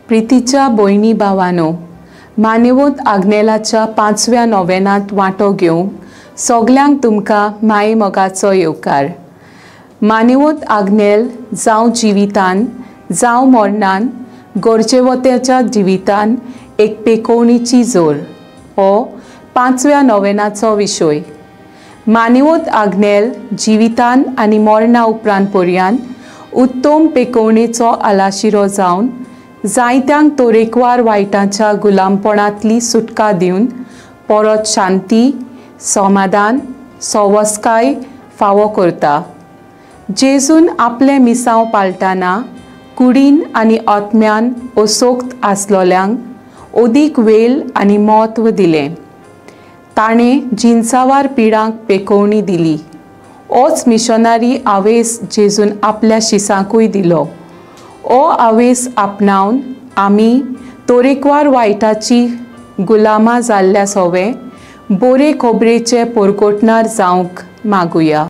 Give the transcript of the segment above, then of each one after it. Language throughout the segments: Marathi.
प्रितीच्या भयणी भावांनो, मानेवंत आग्नेलाच्या 5व्या नोवेनांत वांटो घेवंक सगल्यांक तुमकां माये मोगाचो येवकार। मानेवंत आग्नेल जावं जिवितान जावं मरणान गरजेवत्याच्या जिवितान एक पेकोवणीची जोर हो 5व्या नोवेनाचो विशय। मानेवंत आग्नेल जिवितान आनी मरणा उपरांत पर्यंत उत्तम पेकोवणेचो आलाशिरो जावन जायत्यांक तरेकवार वायटाच्या गुलामपणांतली सुटका दिवन परत शांती, समाधान, सवस्काय फावो करता। जेजून आपले मिसांव पाळटना कुडीन आनी आत्म्यान असोक्त आसलोल्यांक अदीक वेल आनी म्हत्व दिलें। ताणें जिन्सावार पिडांक पेकोवणी दिली। होच मिशनरी आवेस जेजून आपल्या शिसांकूय दिलो। हो आवेस आपणावन आमी तरेकवार वायटाची गुलामां जाल्ल्या सवे बरे खबरेचे परगोटणार जावंक मागुया।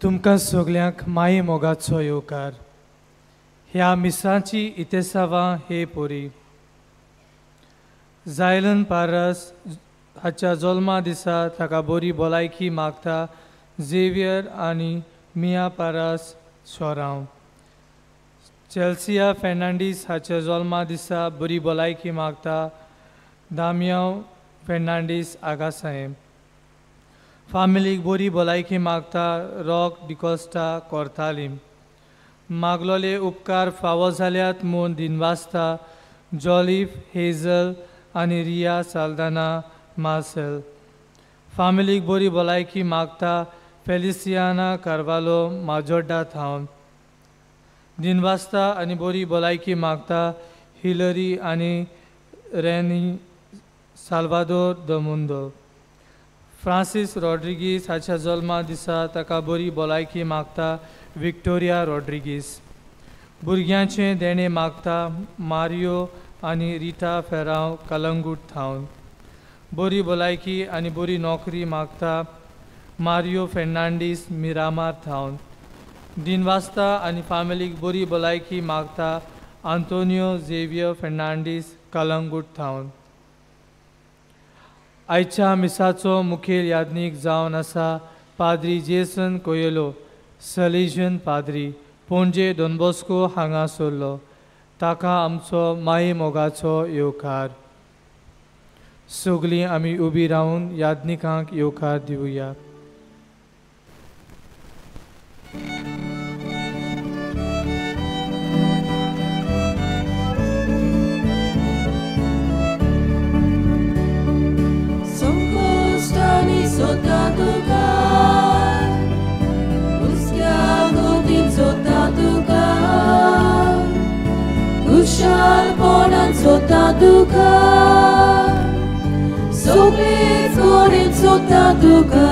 तुमकां सगल्यांक माये मोगाचो येवकार। ह्या मिसांची इतेसावां हे पोरी। जायलन पारस हाच्या जल्मा दिसा ताका बरी भलायकी मागता झेवियर आनी मिया पारस शोरांव। चेल्सिया फेर्नांडीस हाच्या जल्मा दिसा बरी भलायकी मागता दामियांव फेर्नांडीस आगासायम। फामिलीक बरी भलायकी मागता रॉक डिकोस्टा कोर्तालीम। मागलोले उपकार फावो जाल्यात म्हूण दिनवासता जॉलिफ हेझल आनी रिया साल्दाना मार्सेल। फामिलीक बरी भलायकी मागता फेलिसियाना कार्वालो माजोड्डा थावन। दिनवासता आनी बरी भलायकी मागता हिलरी आनी रेनी साल्वादोर द मुंदो। फ्रांसीस रॉड्रिगीस हाच्या जल्मा दिसा ताका बरी भलायकी मागता विक्टोरिया रॉड्रिगीस। भुरग्यांचे देणे मागता मारियो आनी रिटा फेरांव कलंगूट थावन। बरी भलायकी आनी बरी नोकरी मागता मारियो फेर्नांडीस मिरामार थावन। दिनवासता आनी फामिलीक बरी भलायकी मागता आंतोनियो झेवियर फेर्नांडीस कलंगूट थावन। आयच्या मिसाचो मुखेल यादनीक जावन आसा पाद्री जेसन कोयेलो सलेजियन पाद्री पणजे डॉन बॉस्को हांगा सरलो ताका आमचो माये मोगाचो येवकार. सगळीं आमी उबी रावन याज्ञिकांक येवकार दिवया. Ponan sotatuka, soblec gorin sotatuka,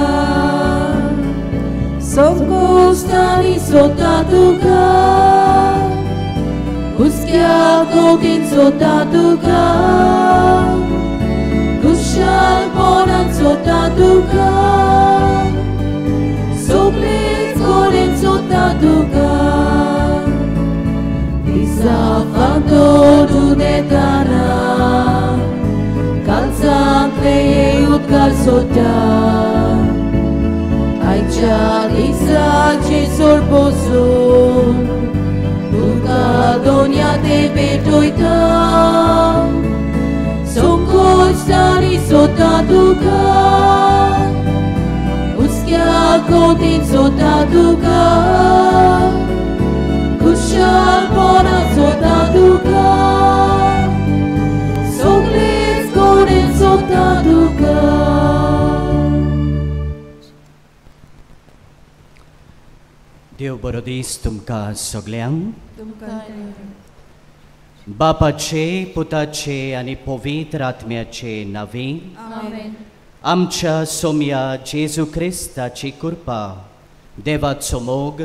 sovkostani sotatuka, uskia gorin sotatuka, kushal ponan sotatuka, soblec gorin sotatuka. Zafando dunetana, calzante e utkar sota, aicha lisa ce sorboso, utka donia te petoita, sokostani sota duka, uskia kotin sota duka. Kushal ponan sotatuka, soglec gorin sotatuka. देव बरो दीस तुमकां सगल्यांक. बापाचे पुताचे आनी पवित्र आत्म्याचे नांवी आमच्या सोम्या जेजू क्रिस्ताची कृपा, देवाचो मोग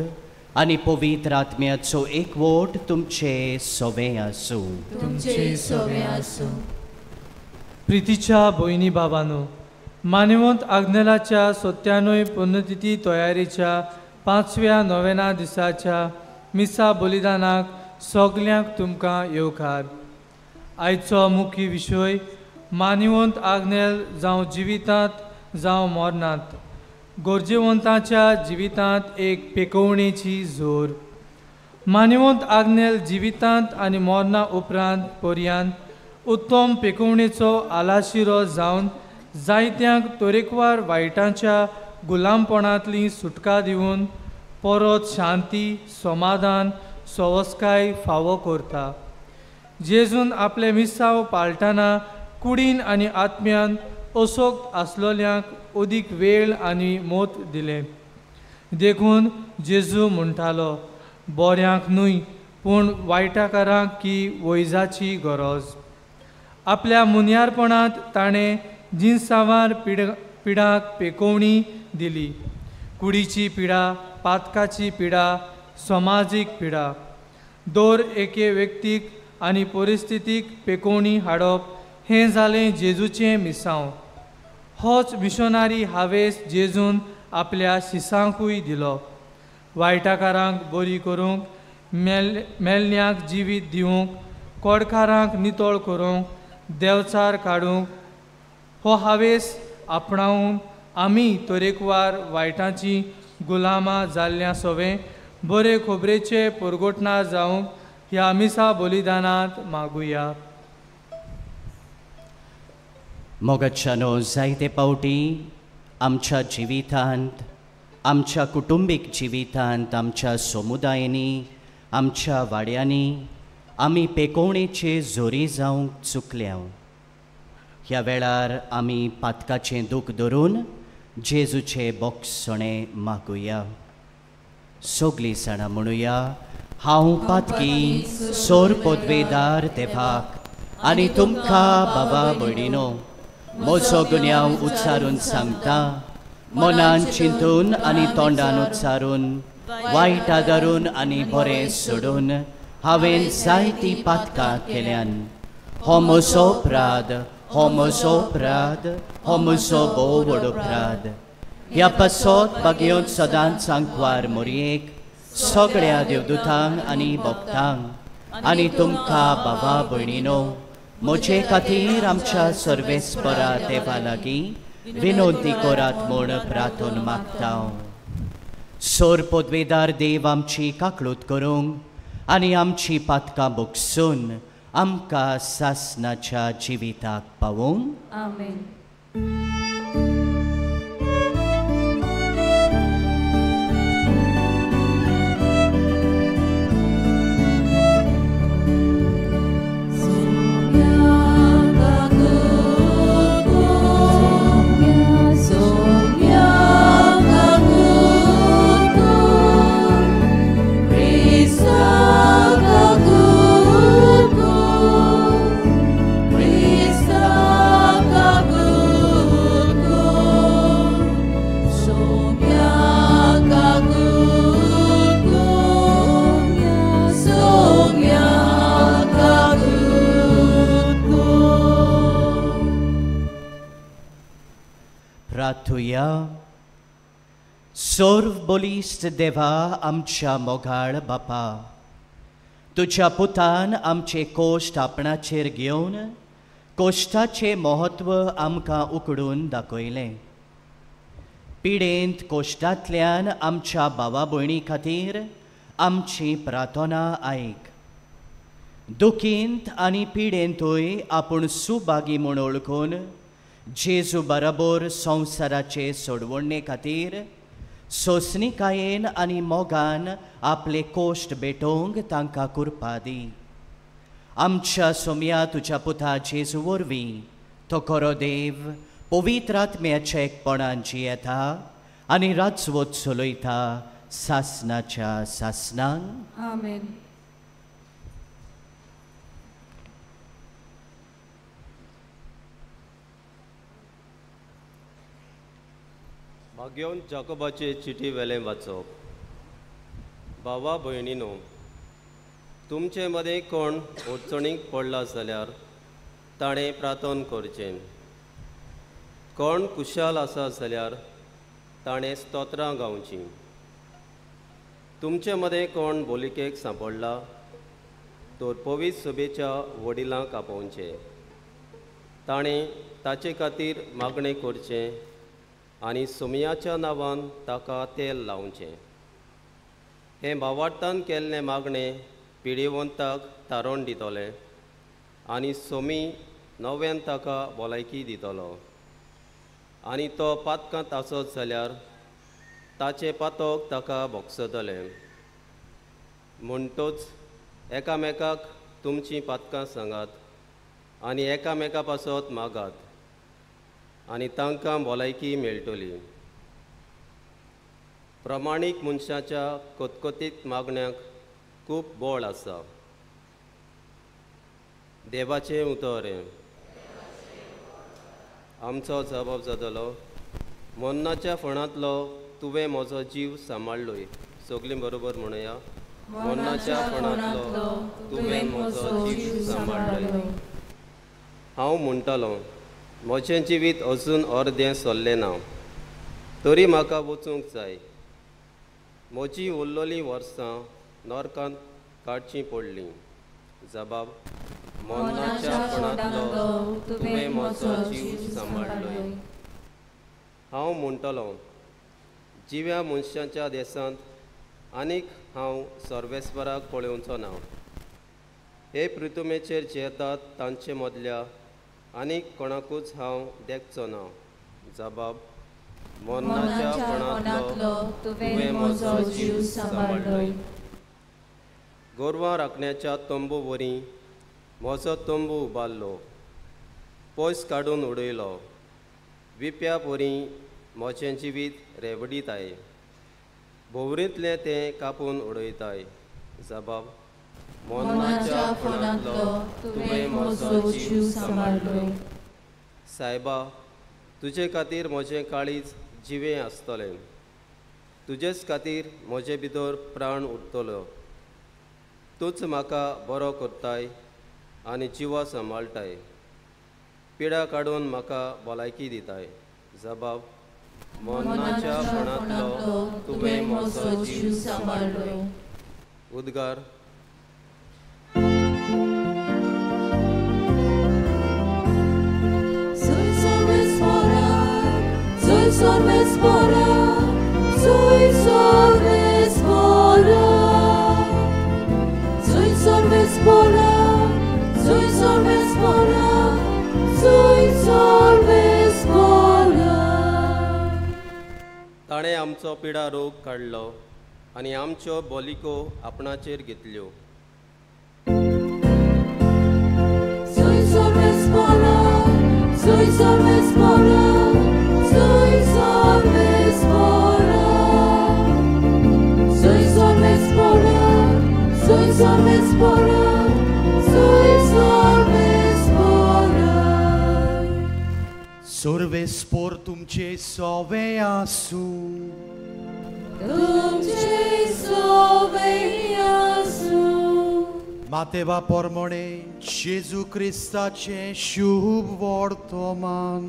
आनी पवित्र आत्म्याचो एकवट तुमचे सोवे आसूं. प्रितीच्या भयणी बाबांनो, मानेवंत आग्नेलाच्या 97 पुण्यतिथी तयारीच्या 5व्या नोवेना दिसाच्या मिसा बलिदानाक सगल्यांक तुमकां येवकार. आयचो मुख्य विशय मानेवंत आग्नेल जावं जिवितांत जावं मरणांत, गरजेवंतांच्या जिवितांत एक पेकवणेची जोर. मानेवंत आग्नेल जिवितांत आनी मरणा उपरांत पर्यंत उत्तम पेकवणेचो आलाशिरो जावन जायत्यांक तरेकवार वायटांच्या गुलामपणांतली सुटका दिवन परत शांती, समाधान, सवस्काय फावो करता. जेजून आपले मिसाव पाळटना कुडीन आनी आत्म्यान असोक आसलोल्यांक अदीक वेळ आनी मोत दिले. देखून जेजू म्हणटालो, बऱ्यांक न्हय पूण वायटाकारांक की वैजाची गरज. आपल्या मुन्यारपणांत ताणें जिन्सांवार पिडांक पेकोवणी दिली. कुडीची पिडा, पातकाची पिडा, समाजीक पिडा. दर एके व्यक्तीक आनी परिस्थितीक पेकोवणी हाडप हें जालें जेजूचें मिसांव. होच मिशनारी हावेस जेजून आपल्या शिसांकूय दिलो. वायटाकारांक बरी करूंक, मेल्ल्यांक जिवीत दिवंक, कोडकारांक नितळ करूंक, देवचार काडूंक. हो हावेस आपणावून आमी तरेकवार वायटांची गुलामां जाल्ल्या सवें बरे खबरेचे परगोटणार जावंक ह्या मिसा बलिदानांत मागुया. मोगाच्यानो जायते पावटी आमच्या जिवितांत, आमच्या कुटुंबीक जिवितांत, आमच्या समुदायांनी, आमच्या वाड्यांनी आमी पेकोवणेचे जोरी जावंक चुकल्या. ह्या वेळार आमी पातकाचें दूख धरून जेजूचे बोगसणे मागुया. सगळीं जाणां म्हणुया, हांव पातकी सोर पदवेदार देवाक आनी तुमकां बाबा भयणीनो म्हजो गुन्यांव उच्चारून सांगता. मनान चिंतून आनी तोंडान उच्चारून, वायट आदारून आनी बरें सोडून हांवें जायतीं पातकां केल्यान. हो म्हजो अपराध, हो म्हजो अपराध, हो म्हजो भोव व्हड अपराध. ह्या पासत बागेवंत सदांच सांकवार मोरयेक, सगळ्या देवदूतांक आनी भक्तांक आनी तुमकां बाबा भयणीनो म्हजे खातीर आमच्या सर्वेस्परा देवा लागीं विनंती करात म्हूण प्रार्थना मागता. सोर पदवेदार देव आमची काकळूत करूंक आनी आमची पातकां भोगसून आमकां सासणाच्या जिविताक पावूंक आमेन. प्रार्थुया. सर्व बलिश्ट देवा आमच्या मोगाळ बापा, तुझ्या पुतान आमचे कोश्ट आपणाचेर घेवन कोश्टाचे महत्व आमकां उकडून दाखयलें. पिडेंत कोश्टांतल्यान आमच्या भावा भयणी खातीर आमची प्रार्थना आयक. दुखींत आनी पिडेंतूय आपूण सुभागी म्हूण ओळखून जेजू बरोबर संवसाराचे सोडवणे खातीर सोंसणीकायेन आनी मोगान आपले कोश्ट भेटोवंक तांकां कृपा दी. आमच्या सोम्या तुज्या पुता जेजू वरवीं तो खरो देव पवित्र आत्म्याच्या एकपणान जियेता आनी राजवट चलयता सासणाच्या सासणांक. आमेन. भाग्योन जाकोबाचे चिटी वेलें वाचप. भावा भयणीनो, तुमचे मदें कोण अडचणीक पडला जाल्यार ताणें प्रार्थना करचें. कोण कुशाल आसा जाल्यार ताणें स्तोत्रां गावचीं. तुमचे मदें कोण बोलिकेक सांपडला तर पवित्र सभेच्या वडिलांक आपोवचें. ताणें ताचे खातीर मागणें करचें आनी सोमयाच्या नांवान ताका तेल लावचें. हें भावार्थान केल्लें मागणें पिडेवंताक तारण दितलें आनी सोमी नव्यान ताका भलायकी दितलो. आनी तो पातकांत आसत जाल्यार ताचे पातोक ताका भोगसतलें. म्हणटूच एकामेकाक तुमचीं पातकां सांगात आनी एकामेका पासत मागात आनी तांकां भलायकी मेळटली. प्रमाणीक मनशाच्या कोतकोतीत मागण्याक खूब बळ आसा. देवाचें उतर. आमचो जबाब जातलो, मरणाच्या फणांतलो तुवें म्हजो जीव सांबाळलोय. सगलीं बरोबर म्हणया, मरणाच्या फणांतलो तुवें म्हजो जीव सांबाळलोय. हांव म्हणटलों, म्हजें जिवीत अजून अर्दें सरलें ना, तरी म्हाका वचूंक जाय. म्हजीं उरलेलीं वर्सां नरकांत काडचीं पडलीं. जबाब, मरणाच्या फणांतलो तुवें म्हजो जीव सांबाळलोय. हांव म्हणटलों, जिव्या मनशाच्या देसांत आनीक हांव सर्वेस्वराक पळोवचो ना. हे पृथ्वीचेर जेतात तांचे मदल्या आनीक कोणाकूच हांव देखचो ना. जबाब, मरणाच्या फणांतलो तुवें म्हजो जीव सांबाळलोय. गोरवां राखण्याच्या तंबू वरीं म्हजो तंबू उबारलो, पयस काडून उडयलो. विप्या वरीं म्हजें जिवीत रेवडीताय, भोवरींतलें तें कापून उडयताय. जबाब, मरणाच्या फणांतलो तुवें म्हजो जीव सांबाळलोय. सायबा, तुजे खातीर म्हजें काळीज जिवें आसतलें. तुजेच खातीर म्हजे भितर प्राण उरतलो. तूच म्हाका बरो करताय आनी जिवा सांबाळटाय. पिडा काडून म्हाका भलायकी दिताय. जबाब, मरणाच्या फणांतलो तुवें म्हजो जीव सांबाळलोय. उद्गार. Soy sorves para, soy sorves. ताणें आमचो पिडा रोग काडलो आनी आमच्यो बोलिको आपणाचेर घेतल्यो. Sorve spor तुमचे सोवे आसू. तुमचे सोवे आसू. मातेवा पोरमोणे जेजू क्रिस्ताचे शुभ वर्तमान.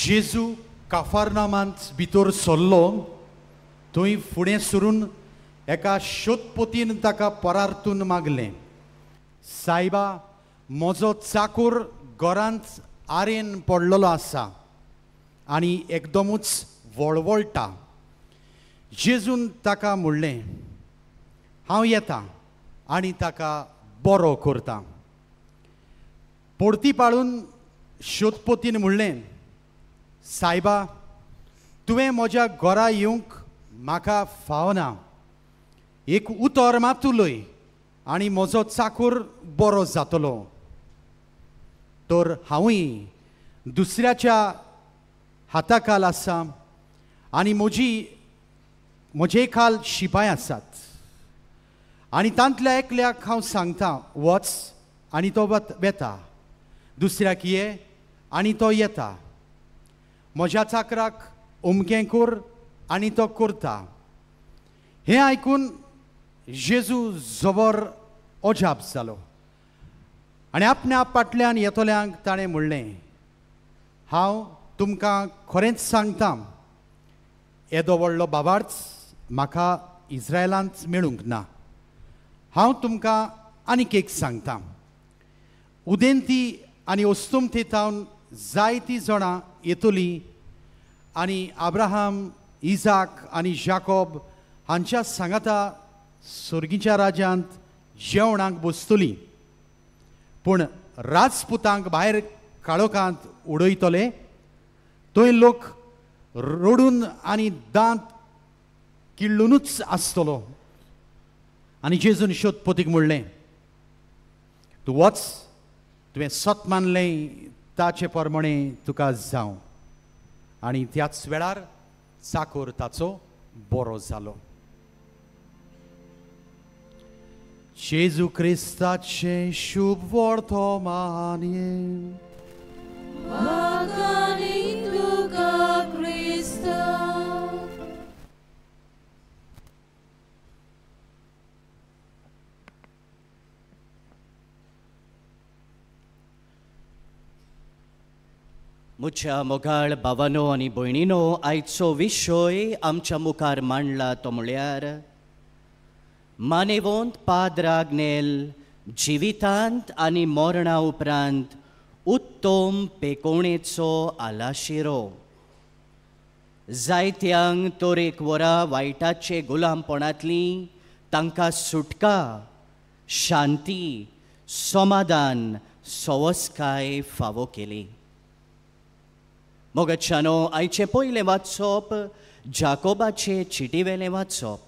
जेजू काफारनामांत भितर सरलो. थंय फुडें सरून एका शोधपोतीन ताका परारतून मागलें, सायबा, म्हजो चाकूर घरांत आरेन पडलेलो आसा आनी एकदमूच वळवळटा. जेजून ताका म्हणलें, हांव येतां आनी ताका बरो करतां. परती पाळून शोधपोतीन म्हणलें, सायबा, तुवें म्हज्या घरा येवंक म्हाका फावना. एक उतर मात उलय आनी म्हजो चाकूर बरो जातलो. तर हांवूय दुसऱ्याच्या हाताखाल आसा आनी म्हजे खाल शिपाय आसात. आनी तांतल्या एकल्याक हांव सांगतां, वच, आनी तो वेता. दुसऱ्याक ये आनी तो येता. म्हज्या चाकराक उमकें कर आनी तो करता. हें आयकून जेजू जबर अजाप जालो आनी आपल्या फाटल्यान येतल्यांक ताणें म्हणलें, हांव तुमकां खरेंच सांगतां, येदो व्हडलो बाबार्थ म्हाका इस्रायलांत मेळूंक ना. हांव तुमकां आनीक एक सांगतां, उदेंती आनी ओस्तुमतेतावन जायतीं जाणां येतलीं आनी अब्राहम, इजाक आनी जाकोब हांच्या सांगाता सुर्गीच्या राज्यांत जेवणाक बसतलीं. पूण राजपुतांक भायर काळोखांत उडयतले. थंय लोक रडून आनी दांत किळूनूच आसतलो. आनी जेजून शोधपोतीक म्हणलें, तूं वच, तुवें सत मानलें ताचे प्रमाणे तुका जावं. आनी त्याच वेळार चाकूर ताचो बरो जालो. जेजू क्रिस्ताचे शुभ वर्तमान. मुच्या मोगाळ भावानो आनी भयणीनो, आयचो विशय आमच्या मुखार मांडला तो म्हळ्यार मानेवंत पाद्र आग्नेल जिवितांत आनी मरणा उपरांत उत्तम पेकोवणेचो आलाशिरो. जायत्यांक तोरेक वरां वायटाचे गुलामपणांतलीं तांकां सुटका, शांती, समाधान, सवस्काय फावो केली. मोगच्यानो, आयचे पयलें वाचप जाकोबाचे चिटीवेलें वाचप.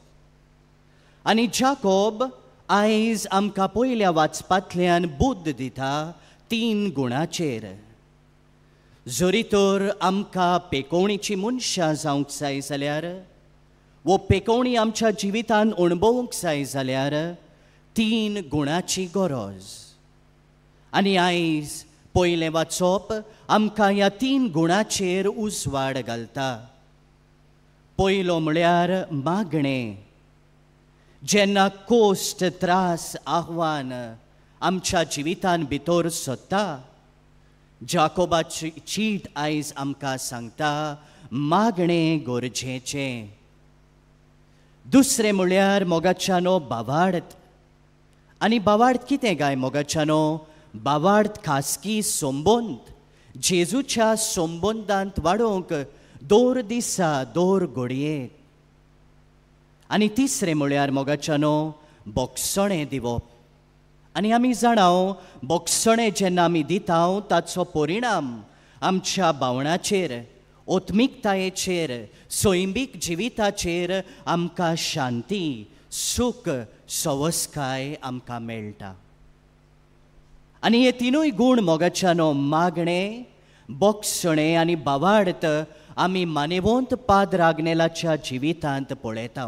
आनी जाकोब आयज आमकां पयल्या वाचपांतल्यान बुद्ध दिता 3 गुणांचेर. जरी तर आमकां पेकोवणीची मनशां जावंक जाय जाल्यार, वो पेकोवणी आमच्या जिवितांत अणभवूंक जाय जाल्यार 3 गुणांची गरज. आनी आयज पयलें वाचप आमकां ह्या 3 गुणांचेर उजवाड घालता. पयलो म्हळ्यार मागणें. जेन्ना कोश्ट, त्रास, आव्हान आमच्या जिवितान भितर सोदता, जाकोबाची चीट आयज आमकां सांगता मागणें गरजेचें. दुसरें म्हळ्यार मोगाच्यानो भावार्थ. आनी भावार्थ कितें गाय मोगाच्यानो? भावार्थ खासगी संबंद. जेजूच्या संबंदांत वाडोवंक दर दिसा दर घडयेक. आनी तिसरें म्हळ्यार मोगाच्यानो बोगसणें दिवप. आनी आमी जाणाव बोगसणें जेन्ना आमी दितांव ताचो परिणाम आमच्या भावनाचेर, ओत्मिकतायेचेर, सोयंबीक जिविताचेर आमकां शांती, सूख, सवस्काय आमकां मेळटा. आनी हे तिनूय गूण मोगाच्यानो मागणें, बोगसणें आनी भावार्थ आमी मानेवंत पाद्र आग्नेलाच्या जिवितांत पळयता.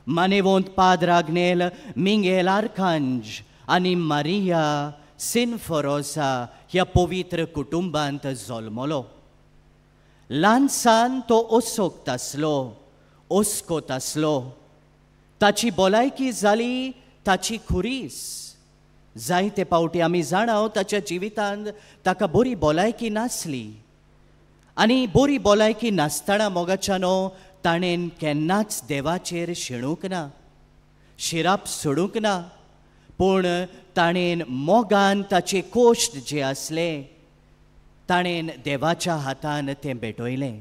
मानेवंत पाद्र आग्नेल मिंगेल आर्कांज आनी मारिया सिनफरोसा ह्या पवित्र कुटुंबांत जल्मलो. ल्हानसान तो ओसोकत आसलो, ओस्कोत आसलो. ताची भलायकी जाली ताची खुरीस. जायते पावटी आमी जाणाव ताच्या जिवितांत ताका बरी भलायकी नासली. आनी बरी भलायकी नासतना मोगाच्यानो ताणें केन्नाच देवाचेर शिणूंक ना, शिराप सोडूंक ना. पूण ताणें मोगान ताचे कोश्ट जे आसले ताणें देवाच्या हातान तें भेटयलें.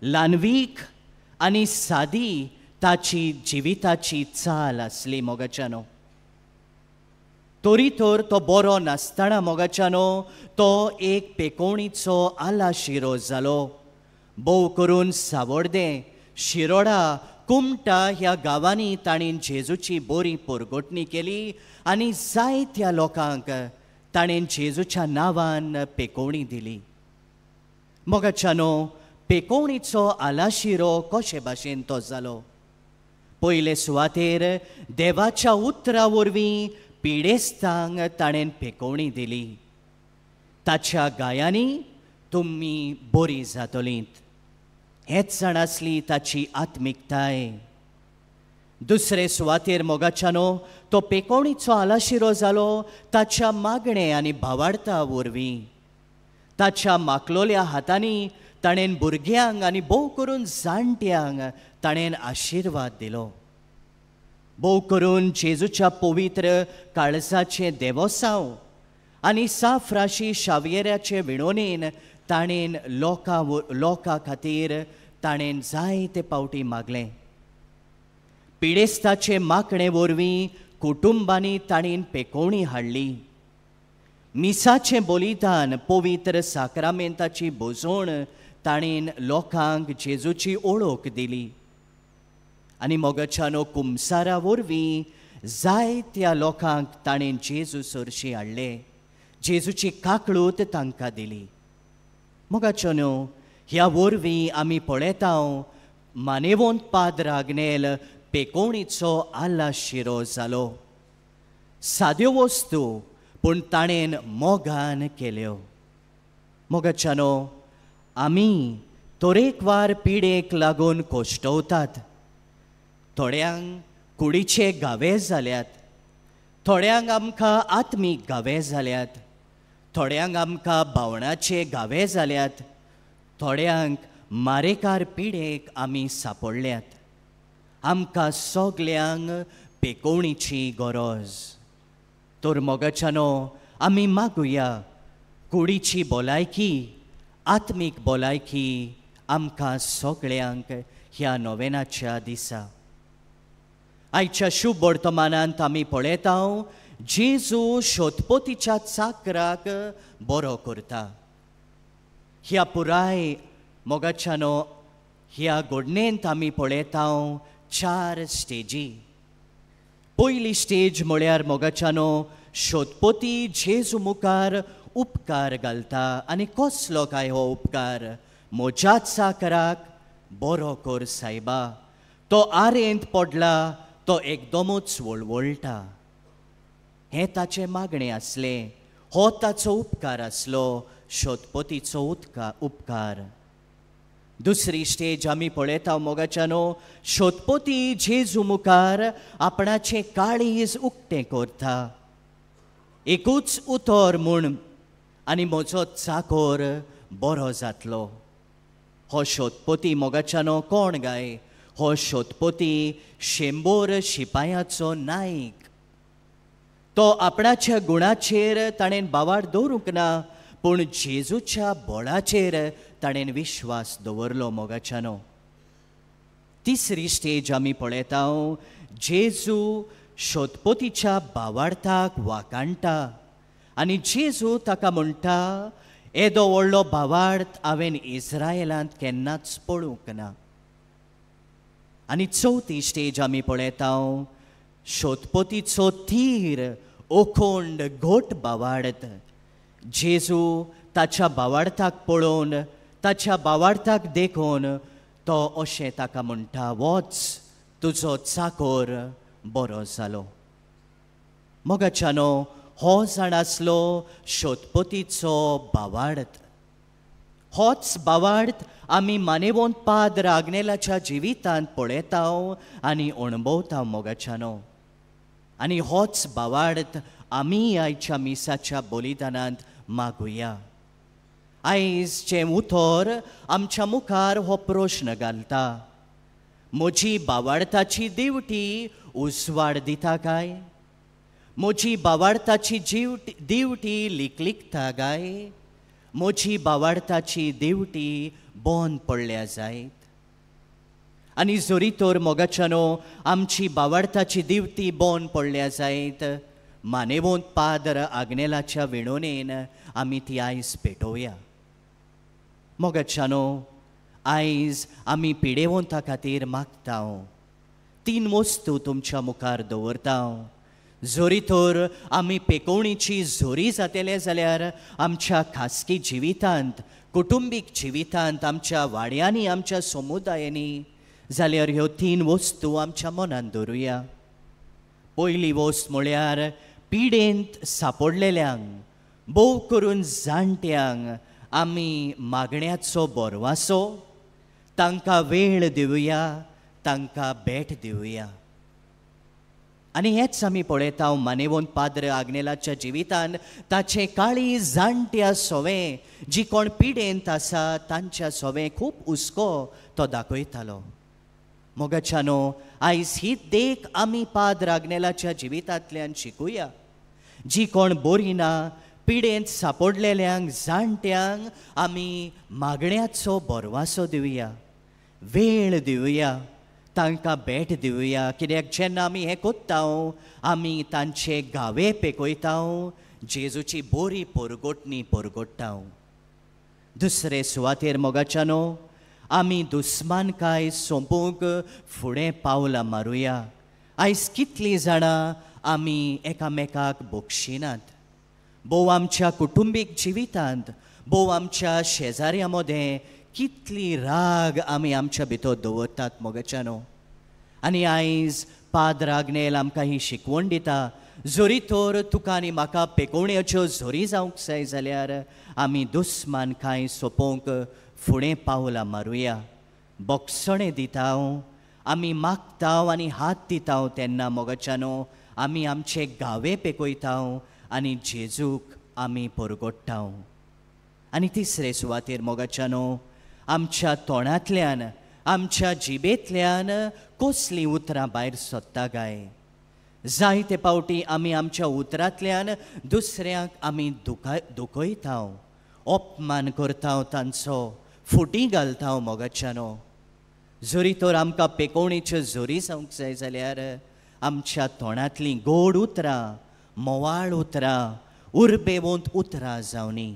ल्हानवीक आनी सादी ताची जिविताची चाल आसली मोगाच्यानो. तरी तर तो बरो नासतना मोगाच्यानो तो एक पेकोणीचो आला शिरो जालो. भोव करून सावड्डें, शिरोडा, कुमटा ह्या गांवांनी ताणें जेजूची बरी परगोटणी केली आनी जायत्या लोकांक ताणें जेजूच्या नांवान पेकोवणी दिली. मोगाच्यानो पेकोवणीचो आलाशिरो कशे भाशेन तो जालो. पयले सुवातेर देवाच्या उतरा वरवीं पिडेस्तांक ताणें पेकोवणी दिली. ताच्या गायांनी तुमी बरी जातलींत. हेच जाण आसली ताची आत्मिकताय. दुसरे सुवातेर मोगाच्यानो तो पेकोवणीचो आलाशिरो जालो ताच्या मागणे आनी भावार्था वरवीं. ताच्या माकलोल्या हातांनी ताणें भुरग्यांक आनी भोव करून जाणट्यांक ताणें आशिर्वाद दिलो. भोव करून जेजूच्या पवित्र काळजाचे देवोसांव आनी साफ राशी शावियेराचे विणोणेन ताणें लोकां खातीर ताणें जायते पावटी मागलें. पिडेस्ताचे माकणे वरवीं कुटुंबांनी ताणें पेकोवणी हाडली. मिसाचें बलिदान, पवित्र साक्रामेंताची भोजोण ताणें लोकांक जेजूची ओळख दिली. आनी मोगाच्यानो कुमसारा वरवीं जायत्या लोकांक ताणें जेजू सरशी हाडले. जेजूची काकळूत तांकां दिली. मोगाच्यानो ह्या वरवीं आमी पळयता मानेवंत पाद्र आग्नेल पेकोवणीचो आला शिरो जालो. साद्यो वस्तू पूण ताणें मोगान केल्यो. मोगाच्यानो आमी तरेकवार पिडेक लागून कोश्टवतात. थोड्यांक कुडीचे गावे जाल्यात, थोड्यांक आमकां आत्मीक गावे जाल्यात, थोड्यांक आमकां भावनाचे गावे जाल्यात, थोड्यांक मारेकार पिडेक आमी सापडल्यात. आमकां सगल्यांक पेकोवणीची गरज. तर मोगाच्यानो आमी मागुया कुडीची भलायकी, आत्मीक भलायकी आमकां सगळ्यांक ह्या नोवेनाच्या दिसा. आयच्या शुभ वर्तमानांत आमी पळयता जेजू शोधपोतीच्या चाकराक बरो करता. ह्या पुराय मोगाच्यानो ह्या घडणेंत आमी पळयता 4 स्टेजी. पयली स्टेज म्हळ्यार मोगाच्यानो शोधपोती जेजू मुखार उपकार घालता. आनी कसलो काय हो उपकार? म्हज्या चाकराक बरो कर सायबा. तो आरेंत पडला, तो एकदमूच वळवळटा. हें ताचें मागणें आसलें. हो ताचो उपकार आसलो, शोधपोतीचो उपकार. दुसरी स्टेज आमी पळयता मोगाच्यानो शोधपोती जेजू मुखार आपणाचें काळीज उक्तें करता. एकूच उतर म्हूण आनी म्हजो चाकर बरो जातलो. हो शोधपोती मोगाच्यानो कोण गाय? हो शोधपोती 100 शिपायाचो नायक. तो आपणाच्या गुणाचेर ताणें बावाड दवरूंक ना, पूण जेजूच्या बळाचेर ताणें विश्वास दवरलो मोगाच्यानो. तिसरी स्टेज आमी पळयता जेजू सोदपोतीच्या भावार्थाक वाकाणटा आनी जेजू ताका म्हणटा, येदो व्हडलो भावार्थ हांवें इस्रायेलांत केन्नाच पळोवंक ना. आनी चवथी स्टेज आमी पळयता, सोदपोतीचो थीर ओखोंड घोट भावार्थ. जेजू ताच्या भावार्थाक पळोवन, ताच्या भावार्थाक देखून तो अशें ताका म्हणटा, वच तुजो चाकोर बरो जालो. मोगाच्यानो, हो जाण आसलो सोदपोतीचो भावार्थ. होच भावार्थ आमी मानेवंत पाद्र आग्नेलाच्या जिवितांत पळयता आनी अणभवता मोगाच्यानो. आनी होच भावार्थ आमी आयच्या मिसाच्या बलिदानांत मागुया. आयजचें उतर आमच्या मुखार हो प्रश्न घालता, म्हजी भावार्थाची दिवटी उजवाड दिता काय? म्हजी भावार्थाची दिवटी लिकलिकता काय? म्हजी भावार्थाची दिवटी बंद पडल्या जायत? आनी जरी तर मोगाच्यानो आमची भावार्थाची दिवटी बंद पडल्या जायत, मानेवंत पाद्र आग्नेलाच्या विणोनेन आमी ती आयज पेटोवया. मोगाच्यानो, आयज आमी पिडेवंता खातीर मागता. 3 वस्तू तुमच्या मुखार दवरता. जोरी तर आमी पेकोवणीची जोरी जातले जाल्यार आमच्या खासगी जिवितांत, कुटुंबीक जिवितांत, आमच्या वाड्यांनी, आमच्या समुदायांनी, जाल्यार ह्यो 3 वस्तू आमच्या मनान दवरुया. पयली वस्त म्हळ्यार पिडेंत सांपडलेल्यांक, भोव करून जाणट्यांक आमी मागण्याचो बोरवासो, तांकां वेळ दिवया, तांकां भेट दिवया. आनी हेच आमी पळयता मानेवंत पाद्र आग्नेलाच्या जिवितांत ताचें काळी जाणट्या सोवें, जी कोण पिडेंत आसा तांच्या सोवें खूब हुस्को तो दाखयतालो. मोगाच्यानो, आयज ही देख आमी पाद्र आग्नेलाच्या जिवितांतल्यान शिकुया. जी कोण बरी ना, पिडेंत सांपडलेल्यांक, जाणट्यांक आमी मागण्याचो बोरवासो दिवया, वेळ दिवया, तांकां भेट दिवया. कित्याक जेन्ना आमी हें कोत्ता आमी तांचे गावे पेकयता, जेजूची बरी पोरगोटणी पोरगोडटा. दुसरे सुवातेर मोगाच्यानो, आमी दुस्मानकाय सोंपूंक फुडें पावलां मारुया. आयज कितलीं जाणां आमी एकामेकाक बोगशिनात. भोव आमच्या कुटुंबीक जिवितांत, भोव आमच्या शेजाऱ्यां मदें कितली राग आमी आमच्या भितर दवरतात मोगाच्यानो. आनी आयज पाद्र आग्नेल आमकां ही शिकवण दिता, जोरी तर तुका आनी म्हाका पेकोवण्याच्यो जोरी जावंक जाय जाल्यार आमी दुस्मानकाय सोंपोवंक फुडें पावलां मारुया. बोगसणें दिता, आमी मागता आनी हात दिता तेन्ना मोगाच्यानो आमी आमचे गावे पेकयता आनी जेजूक आमी पोरगोडटा. आनी तिसरे सुवातेर मोगाच्यानो, आमच्या तोंडांतल्यान, आमच्या जिबेंतल्यान कसलीं उतरां भायर सरता काय? जायते पावटी आमी आमच्या उतरांतल्यान दुसऱ्यांक आमी दुखयता, अपमान करता, तांचो फुटी घालता मोगाच्यानो. जोरी तर आमकां पेकोवणेच्यो जोरी जावंक जाय जाल्यार आमच्या तोंडांतलीं गोड उतरां, मोवाळ उतरां, उर्बेवंत उतरां जावनी.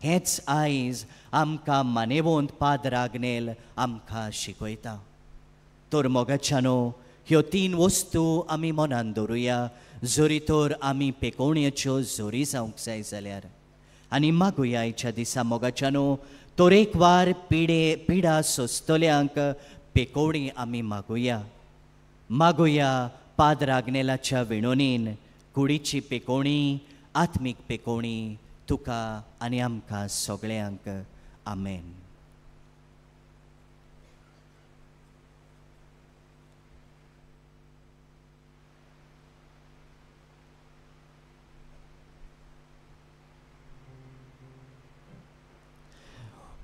हेच आयज आमकां मानेवंत पाद्र आग्नेल आमकां शिकयता. तर मोगाच्यानो, ह्यो 3 वस्तू आमी मनान दवरुया, जोरी तर आमी पेकोवण्याच्यो जोरी जावंक जाय जाल्यार. आनी मागुया आयच्या दिसा मोगाच्यानो, तरेकवार पिडा सोंसतल्यांक पेकोवणी आमी मागुया. मागुया पाद्र आग्नेलाच्या विणोनेन कुडीची पेकोवणी, आत्मीक पेकोवणी तुका आनी आमकां सगळ्यांक. आमेन.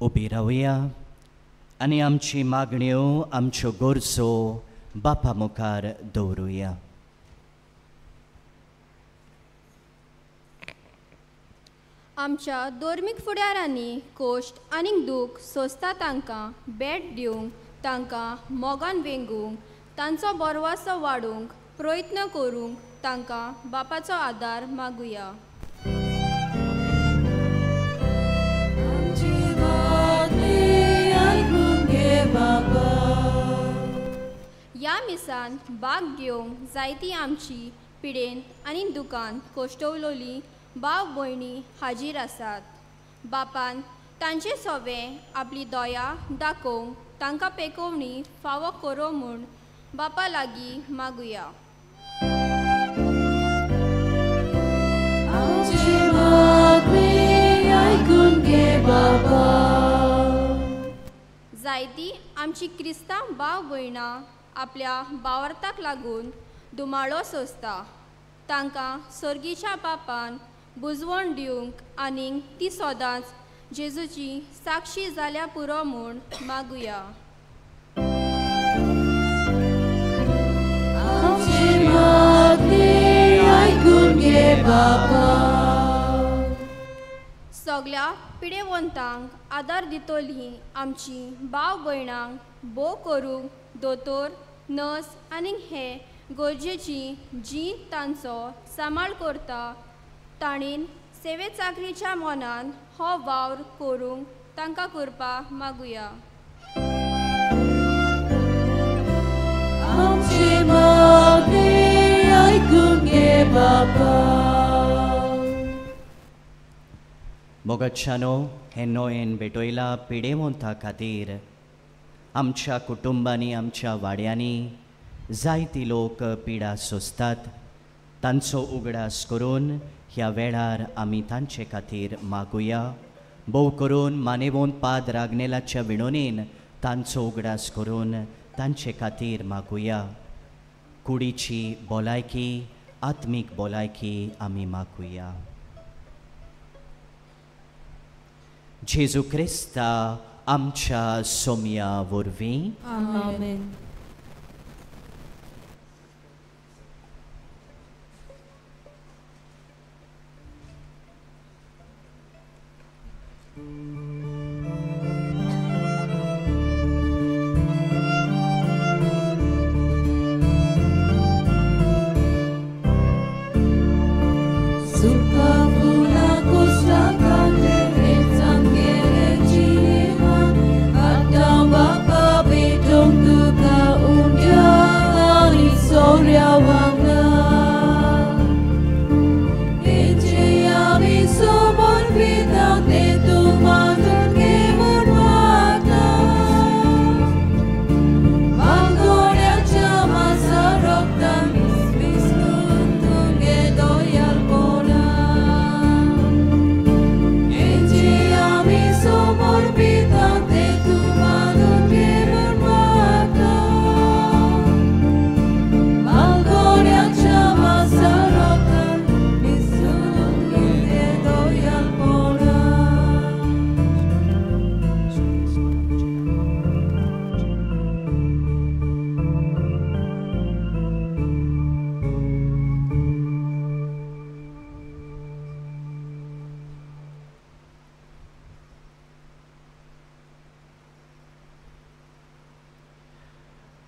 उबी रावया आनी आमची मागण्यो, आमच्यो गरजो बापा मुखार दवरुया. आमच्या धर्मीक फुडाऱ्यांनी कोश्ट आनी दूख सोंसता तांकां भेट दिवंक, तांकां मोगान वेंगूंक, तांचो बोरवासो वाडोवंक प्रयत्न करूंक तांकां बापाचो आदार मागुया. आमची मागणी आयकून घे बाबा. ह्या मिसान भाग घेवंक जायतीं आमची पिडेंत आनी दुकान कोश्टवलोली भाव भयणी हाजीर आसात. बापान तांचे सोबे आपली दया दाखोवंक तांकां पेकोवणी फावो करो म्हूण बापा लागीं मागुया. आमची मागणी आयकून घे बाबा. जायतीं आमची क्रिस्तांव भाव भयणां आपल्या भावार्थाक लागून दुमाळो सोंसता. तांकां सर्गीच्या बापान बुजवण दिवंक आनीक ती सदांच जेजूची साक्षी जाल्या पुरो म्हूण मागुया. आमची मागणी आयकून घे बाबा. सगळ्या पिडेवंतांक आदार दितोली आमची भाव भयणांक भोव करूंक दोतोर, नर्स आनीक हे गरजेची जी तांचो सांबाळ करता ताणीन सेवे चाकरीच्या मनान हो वावर करूंक तांकां करपा मागुया. आमची मागणी आयकून घे बाबा. मोगच्छानो हे नोयेन भेटोयला पिडेवंता खातीर आमच्या कुटुंबांनी आमच्या वाड्यांनी जायती लोक पिडा सोंसतात. तांचो उगडास करून ह्या वेळार आमी तांचे खातीर मागुया. भोव करून मानेवोंत पाद रागनेलाच्या विणोनेन तांचो उगडास करून तांचे खातीर मागुया. कुडीची भलायकी, आत्मीक भलायकी आमी मागुया. जेजू क्रिस्ता आमच्या सोम्या वरवीं आमेन.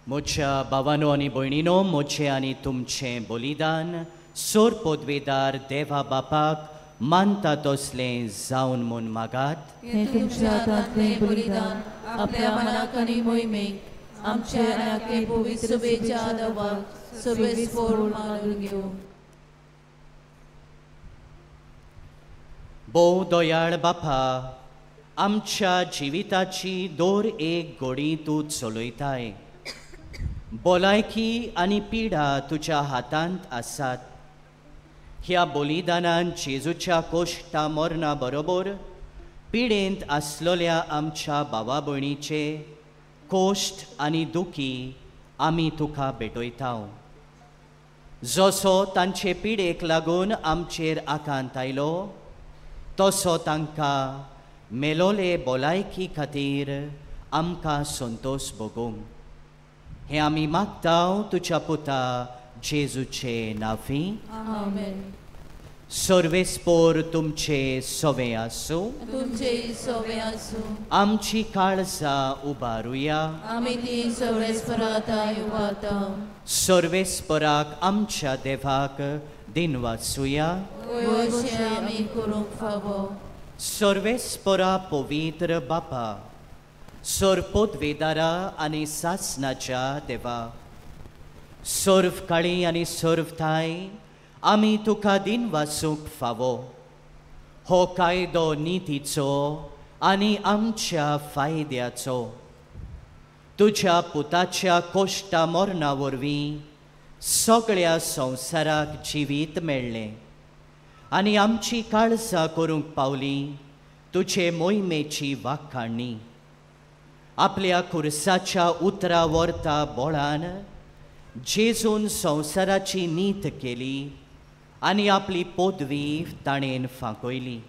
मोच्या भावानो आनी भयणीनो, मोचे आनी तुमचें बलिदान सोर पदवेदार देवा बापाक मानता तसलें जावन म्हूण मागात. हे तुमच्या हातांतलें बलिदान आपल्या मनाक आनी मोहिमेक आमचे आनी पवित्र सभेच्या आदाराक सभेस्फोर मानून घेवं. भोव दयाळ बापा, आमच्या जिविताची दर एक घडी तूं चलयताय. भलायकी आनी पिडा तुज्या हातांत आसात. ह्या बलिदानान जेजूच्या कोश्टा मरणा बरोबर पिडेंत आसलोल्या आमच्या भावा भयणीचे कोश्ट आनी दुखी आमी तुका भेटयताव. जसो तांचे पिडेक लागून आमचेर आकांत आयलो, तसो तांकां मेलोले भलायकी खातीर आमकां संतोश भोगूंक. हे आमी मागताव तुज्या पुता जेजूचे नांवी. आमेन. सर्वेस्पोर तुमचे सोवे आसूं. तुमचे सोवे आसूं. आमची काळजां उबारुया. आमी ती सर्वेस्पराताय उबारता. सर्वेस्पराक आमच्या देवाक दिनवासुया. वयशें आमी करूंक फावो. सर्वेस्परा पवित्र बापा, सर्पोद्वेदारा आनी सासनाच्या देवा, सर्व काळी आनी सर्व थाय आमी तुका दिनवासूंक फावो. हो कायदो नितीचो आनी आमच्या फायद्याचो. तुज्या पुताच्या कोश्टा मरणा वरवीं सगळ्या संवसाराक जिवीत मेळ्ळें आनी आमची काळजां करूंक पावली तुजे मोहिमेची वाखाणणी. आपल्या खुर्साच्या उतरा व्हरता बोळान जेजून संवसाराची नीत केली आनी आपली पदवी ताणेन फांकयली.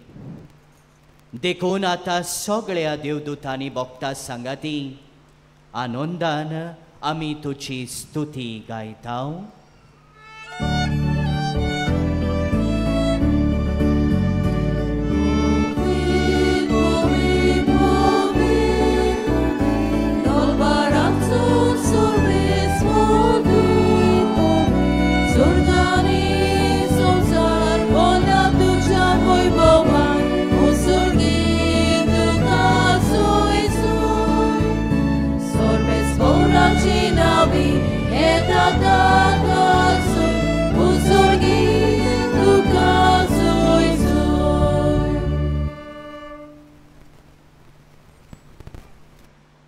देखून आतां सगळ्या देवदूतांनी भोगता सांगाती आनंदान आमी तुजी स्तुती गायता.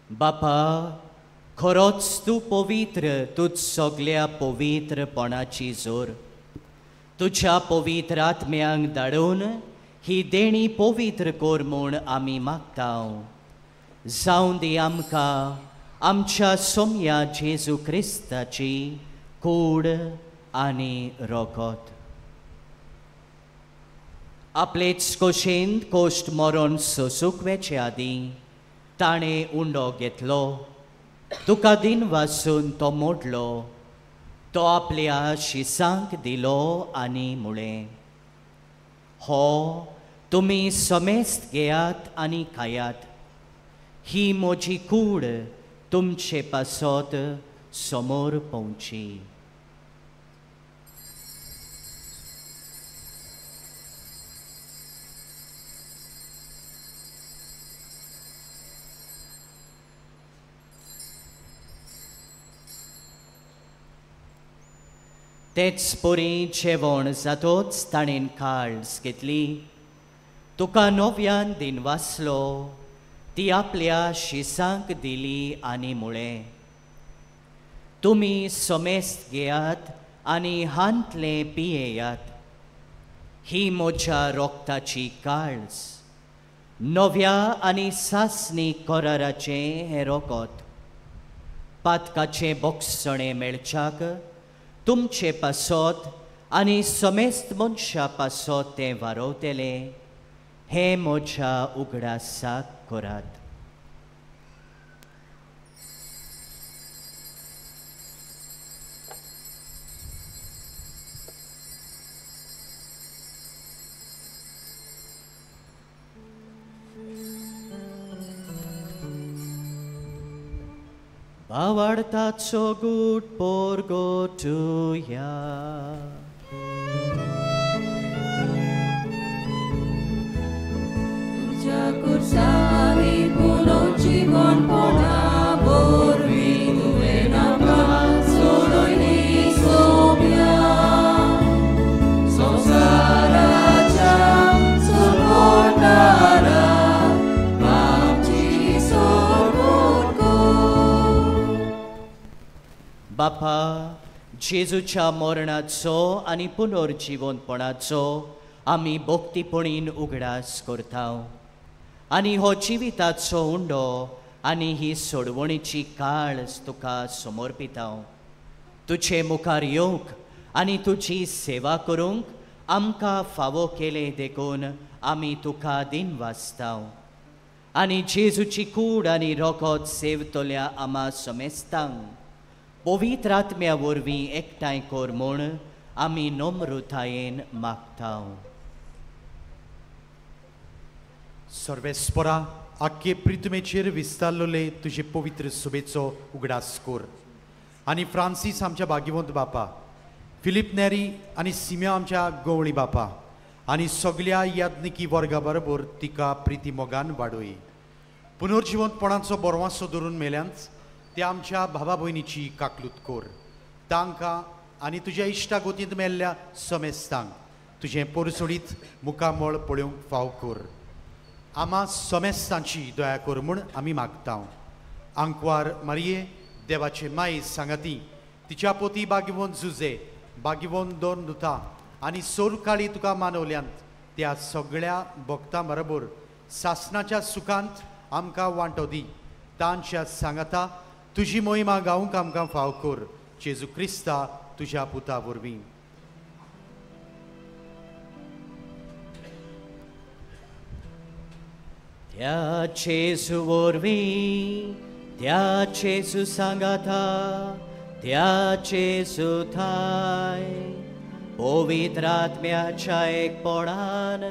बापा, खरोच तूं पवित्र, तूं सगळ्या पवित्रपणाची जोर. तुज्या पवित्र आत्म्यांक धाडून ही देणी पवित्र कोर म्हूण आमी मागतांव. जावं दी आमकां आमच्या सोम्या जेजू क्रिस्ताची कूड आनी रोगोत. आपलेच कोशेंत कोश्ट मरण सोसूंक वेचे आदीं ताणें उंडो घेतलो. तुका दिन वासून तो मोडलो. तो आपल्या शिसांक दिलो आनी म्हळें, हो तुमी समेस्त घेयात आनी खायात. ही म्हजी कूड तुमचे पासत समोर पावची. तेच पोरी जेवण जातोच ताणेन काळज घेतली. तुका नव्यान दिन वासलो. ती आपल्या शिसांक दिली आनी म्हळें, तुमी समेस्त घेयात आनी हांतले पियेयात. ही म्हज्या रोगताची काळज. नव्या आनी सासणी कराराचें हें रोगोत. पातकाचे बोगसणे मेळच्याक तुमचे पासत आनी समेस्त मनशा पासत तें वारोवतलें. हें म्हज्या उगडासाक करात. भावार्थाचो गूट पोरगो तुया. तुझ्या कुर्सानी पुनर्जीवनपणा वरवीं तुवें आमकां सोडून सोंप्या. संवसाराच्या सोडवणारा आमची सोडवण कर. बापा, जेजूच्या मरणाचो आनी पुनर्जीवनपणाचो आमी भोक्तीपणीन उगडास करतांव. आनी हो जिविताचो उंडो आनी ही सोडवणेची काळज तुका समर्पितांव. तुजे मुखार येवंक आनी तुजी सेवा करूंक आमकां फावो केले देखून आमी तुका दिन वाजतांव. आनी जेजूची कूड आनी रोगोत सेवतल्या आमा समेस्तांक पवित्र आत्म्या वरवीं एकठांय कर म्हूण आमी नम्रतायेन मागता. सर्वेस्परा आख्खे प्रितमेचेर विस्तारलोले तुजे पवित्र सुबेचो उगडास कोर. आनी फ्रांसीस आमच्या भाग्यवंत बापा, फिलिप नेरी आनी सिम्या आमच्या गवळी बापा आनी सगळ्या याज्ञिकी वर्गा बरोबर तिका प्रिती मोगान वाडोय. पुनर्जिवंतपणाचो बोरवांसो धरून मेल्यांच ते आमच्या भावा भयणीची काकलूत कोर. तांकां आनी तुज्या इश्टागोतींत मेल्ल्या समेस्तांक तुजें पोरसोडीत मुखामळ पळोवंक फाव कोर. आम्हा समेस्तांची दया कोर म्हूण आमी मागता. आंकवार मारये, देवाचे माय सांगाती, तिच्या पोती भाग्यवंत जुजे, भाग्यवंत दोन दुता आनी सोरकाळी तुका मानवल्यांत त्या सगळ्या भक्तां बरोबर सासणाच्या सुखांत आमकां वांटो दी. तांच्या सांगाता तुजी मोहिमा गावूंक आमकां फाव कोर. जेजू क्रिस्ता तुज्या पुता वरवीं. त्या जेजू वरवीं, त्या जेजू सांगाता, त्या जेजू थाय पवित्र आत्म्याच्या एकपणान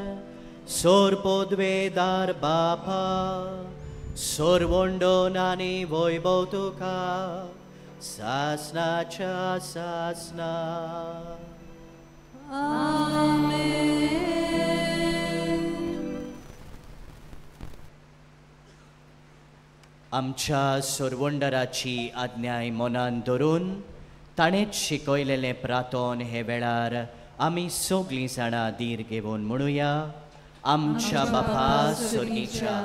सोरपोद्वेदार बापा सोरवंडोन आनी वैभव तुका सासनाच्या सासना. आमच्या सोरवंडराची आज्ञाय मनान धरून ताणेच शिकयलेलें प्रार्थोन हे वेळार आमी सगळीं जाणां धीर घेवन म्हणुया. आमच्या बापा स्वर्गीच्या,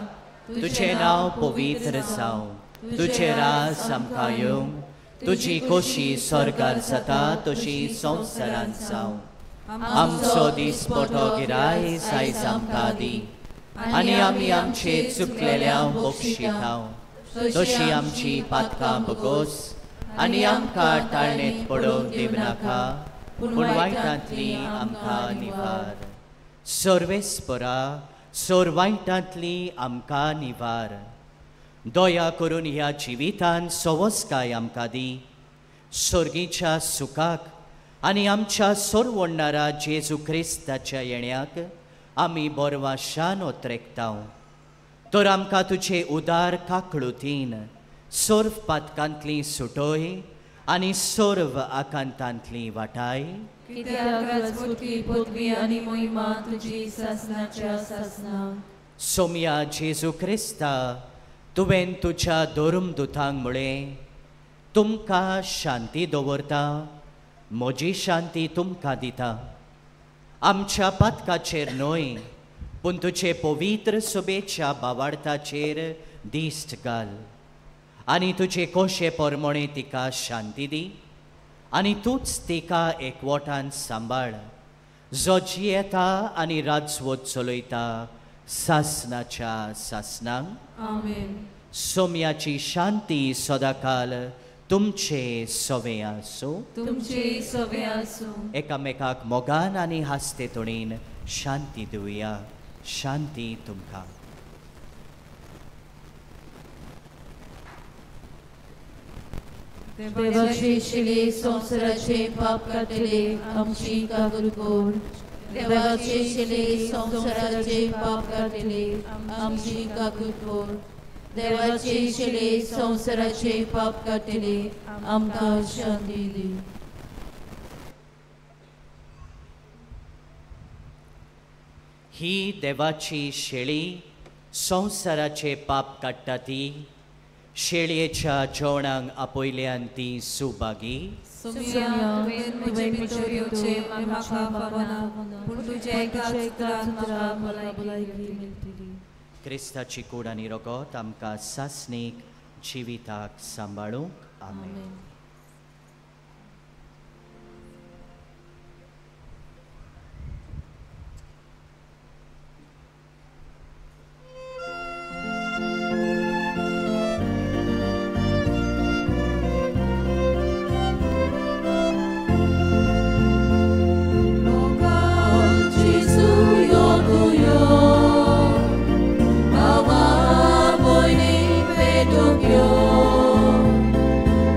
तुजें नांव पवित्र जावं, तुजें राज आमकां येवं, तुजी खोशी स्वर्गार जाता तशी संवसारांत जावं. आमचो दीस मोठो गिराय आयज आमकां दी, आनी आमी आमचे चुकलेल्यांक बक्षितांव तशी आमची पातकां बगोस, आनी आमकां टाळणेत पडोवंक दिव नाका, पूण वायटांतली आमकां निवार. सर्वेस्परा, सोर वायटांतली आमकां निवार. दया करून ह्या जिवितान सवस्काय आमकां दी. स्वर्गीच्या सुखाक आनी आमच्या सोरवडणारा जेजू क्रिस्ताच्या येण्याक आमी बोरवाशान ओत्रेकतांव. तर आमकां तुजे उदार काकळुतीन सोर्व पातकांतली सुटोय आनी सोर्व आकांतांतली वाटाय. सोम्या जेजू क्रिस्ता, तुवें तुज्या दोरुम दुतांक म्हळें, तुमकां शांती दवरता, म्हजी शांती तुमकां दिता. आमच्या पातकाचेर न्हय, पूण तुजे पवित्र सुबेच्या बावार्थाचेर दिश्ट घाल, आनी तुजे कोशे पोरमोणे तिका शांती दी, आनी तूंच तिका एकवटान सांबाळ, जो जियेता आनी राजवट चलयता सासनाच्या सासनांक. आमेन. सोम्याची शांती सदाकाल तुमचे सोवे आसूं. तुमचे सोवे आसूं. एकामेकाक मोगान आनी हास्ते तोणीन शांती दिवया. शांती तुमकां. देवाचे शिले संसाराचे पाप काटले आमची काकूल कोर. देवाचे शिले संसाराचे पाप काटले आमची काकूल कोर. देवाचे शिले संसाराचे पाप काटले आमकां शांती दी. ही देवाची शेळी संसाराचे पाप काडटा ती. शेळयेच्या जेवणाक आपयल्यान ती सुभागी. क्रिस्ताची कूड आनी रगत आमकां सासणीक जिविताक सांबाळूंक. आमेन.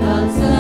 Outside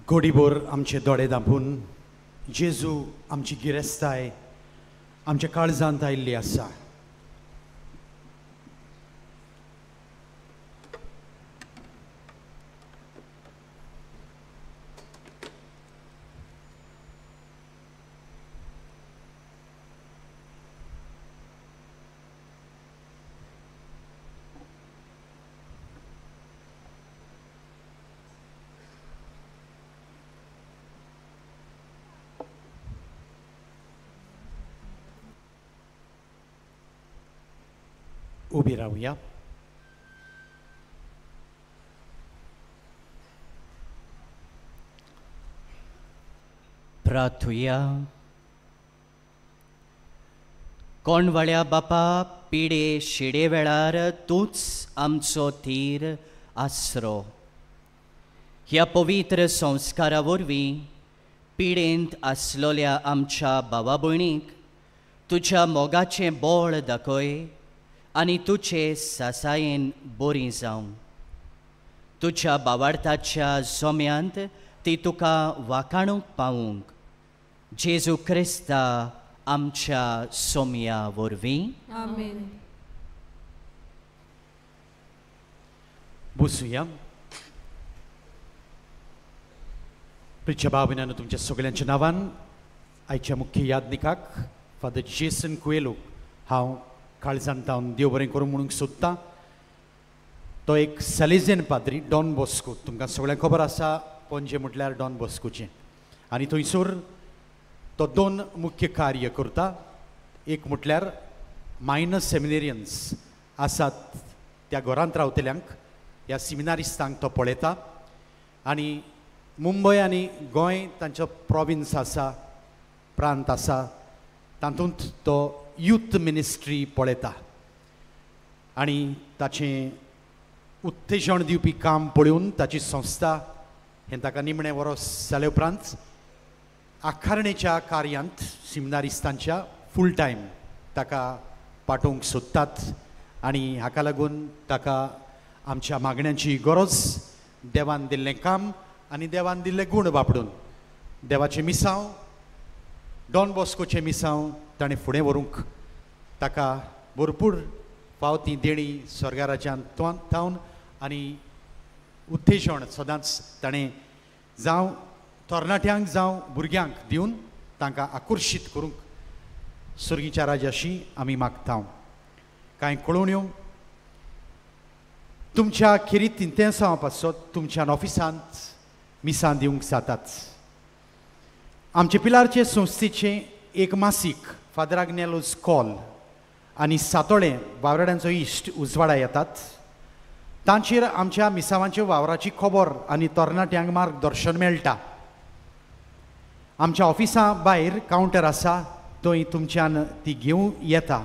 घोडीभर आमचे दोळे धांपून जेजू आमची गिरेस्ताय आमच्या काळजांत आयिल्ली आसा. उभी राहूया. प्रार्थुया. कोणवळ्या बापा, पिडे शिडे वेळार तूच आमचो थीर आसरो. ह्या पवित्र संस्कारा वरवीं पिडेंत आसलोल्या आमच्या भावा भयणीक तुज्या मोगाचें बोळ दाखय आनी तुजे सासायेन बरी जावं. तुज्या भावार्थाच्या जोम्यांत ती तुका वाखाणूक पावूंक जेजू क्रिस्ता आमच्या सोम्या वरवीं. आमेन. बसूया. प्रिय भाव भयणांनो, तुमच्या सगळ्यांच्या नांवान आयच्या मुख्य यादनिकाक फादर जेसन कुएलो हांव काळजांतावन देव बरें करूं म्हणूंक सोदतां. तो एक सॅलेजियन पाद्री, डॉन बॉस्को. तुमकां सगळ्यांक खबर आसा पणजे म्हटल्यार डॉन बॉस्कोचें. आनी थंयसर तो दोन मुख्य कार्य करता. एक म्हटल्यार मायनर सेमिनेरियन्स आसात त्या घरांत रावतल्यांक, ह्या सिमिनारिस्तांक तो पळयता. आनी मुंबय आनी गोंय तांचो प्रॉविन्स आसा, प्रांत आसा, तातूंत तो यूथ मिनिस्ट्री पळयता. आनी ताचें उत्तेजन दिवपी काम पळोवन ताची संस्था हें ताका निमणें वर्स जाले उपरांत आखारणेच्या कार्यांत सिमिनारिस्तांच्या फूल टायम ताका पाठोवंक सोदतात. आनी हाका लागून ताका आमच्या मागण्यांची गरज, देवान दिल्लें काम आनी देवान दिल्ले गूण वापरून देवाचें मिसांव, डॉन बॉस्कोचें मिसांव ताणें फुडें व्हरूंक ताका भरपूर फावती देणी स्वर्गाराज्यांत थावन आनी उत्तेजन सदांच ताणें जावं तरणाट्यांक जावं भुरग्यांक दिवन तांकां आकर्शीत करूंक सुर्गीच्या राजाशी आमी मागता. कांय कळोवण्यो तुमच्या खेरीत 3 पासत तुमच्या ऑफिसांत मिसां दिवंक जातात. आमचे पिलारचे संस्थेचें एक मासीक फादर आग्नेलोज कॉल आनी सातोळे वावराड्यांचो इश्ट उजवाडा येतात. तांचेर आमच्या मिसांवांच्या वावराची खबर आनी तरणाट्यांक मार्गदर्शन मेळटा. आमच्या ऑफिसा भायर कावंटर आसा, थंय तुमच्यान ती घेवं येता.